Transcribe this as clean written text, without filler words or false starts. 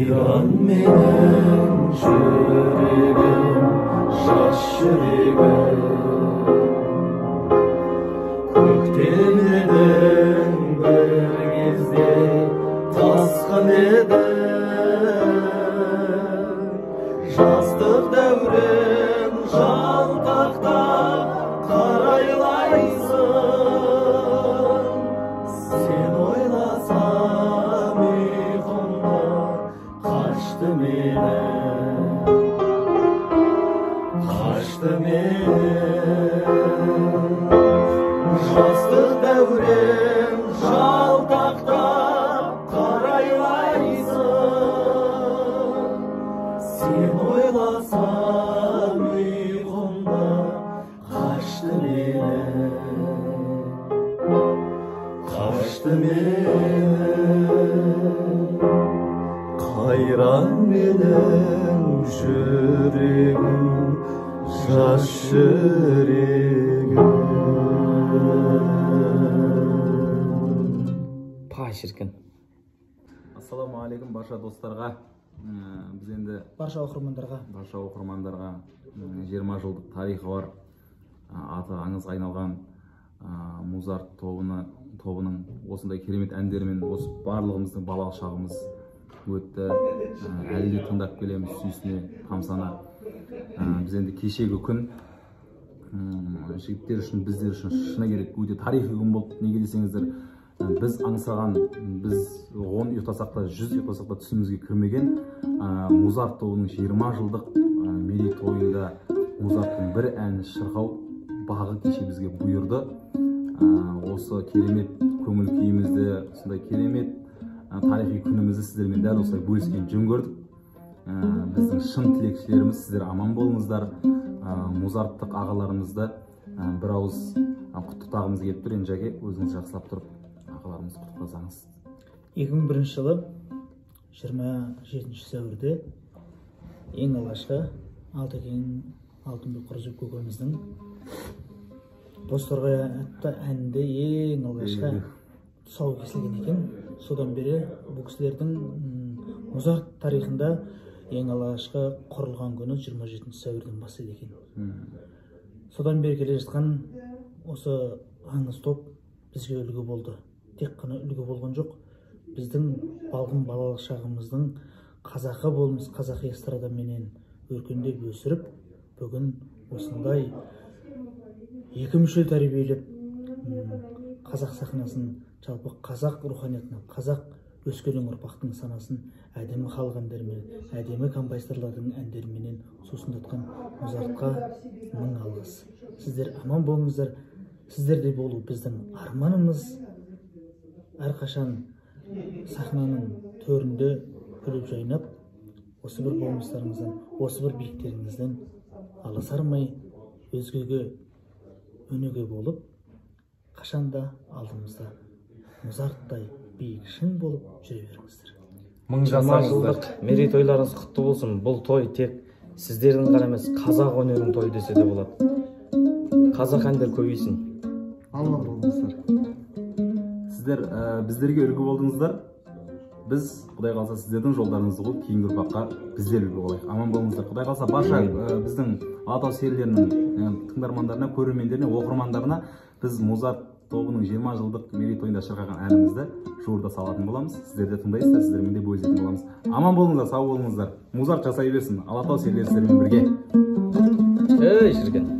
Hayran menen yüreğim, şaş yüreğim. Köktemeden bir gezde taskan eder. Jastıq devrim jaltakta karaylaysın. Sen oylasam uykumda kaçtı menen, kaçtı menen. Jastıq devrim jaltakta karaylaysın. Sen oylasam uykumda kaçtı menen, kaçtı menen. Hayran menen yüreğim, şaş yüreğim. Pa шіркін. Ассаламу алейкум барша достарға. Біз енді Барша оқырмандарға 20 жылдық тарихы бар, аты аңызға айналған Музарт тобының осындай керемет әндерімен осы барлығымыздың балалық шағымыз өтті. Әлі де тыңдап келеміз, сүйсіне, тамсана. Біз енді кешегі күн жігіттер үшін, біздер үшін шыны керек өте тарихи күн болды. Неге десеңіздер, біз аңсаған, біз 10 ұйықтасақ та 100 ұйықтасақ та түсімізге кірмеген Музарт тобының 20 жылдық мерейтойында Музарттың бір әні шырқау бағы кеше бізге бұйырды. Осы керемет көңіл күйімізді, осындай керемет тарихи күнімізді сіздермен дәл осылай бөліскен жөн көрдік. Біздің шын тілекшілеріміз, сіздер аман болыңыздар. Музарттық ағаларымызды бір ауыз құттықтағымыз келіп тұр. Енді жәке, өзіңіз жақсылап тұрып ағаларымызды құттықтасаңыз. 2001 жылы 27 сәуірде ең алғашқы Алтынбек Құржып көкеміздің Бозторғай атты әнді ең алғашқы тұсауы кесілген екен. Содан бері бұл кісілердің Музарт тарихында ең алғашқы құрылған күні 27 сәуірден бастайды екен. Содан бері келе жатқан осы аңыз топ бізге үлгі болды. Тек қана үлгі болған жоқ, біздің балғын балалық шағымыздың қазақы болмыс, қазақы эстрадаменен өркендеп өсіріп, бүгін осындай екі мүшел тәрбиелеп, қазақ сахнасын, жалпы қазақ руханиятына, қазақ өскелең ұрпақтың санасын әдемі халық әндерімен, әдемі композиторлардың әндеріменен сусындатқан Музартқа мың алғыс. Сіздер аман болыңыздар. Сіздерде болу біздің арманымыз. Әрқашан сахнаның төрінде күліп жайнап, осы бір болмыстарыңыздан, осы бір биіктеріңізден аласармай, өзгеге өнеге болып, қашанда алдымызда Музарттай биік шың болып жүре беріңіздер. 20 жылдық мерейтойларыңыз құтты болсын. Бұл той тек сіздердің ғана емес, қазақ өнерінің тойы десе де болады. Қазақ әндер көбейсін. Аман болыңыздар. Сіздер біздерге үлгі болдыңыздар. Біз, Құдай қалса, сіздердің жолдарыңызды қуып, кейінгі ұрпаққа біздер үлгі болайық. Аман болыңыздар. Құдай қалса, барша біздің Алатау серияларының тыңдармандарына, көрермендеріне, оқырмандарына біз Музарт тобының 20 жылдық мерейтойында шырқаған әнімізді жуырда салатын боламыз. Сіздер де тыңдайсыздар, сіздермен де бөлісетін боламыз. Аман болыңыздар, сау болыңыздар. Музарт жасай берсін. Алатау сериялары сіздермен бірге. Ей, шіркін.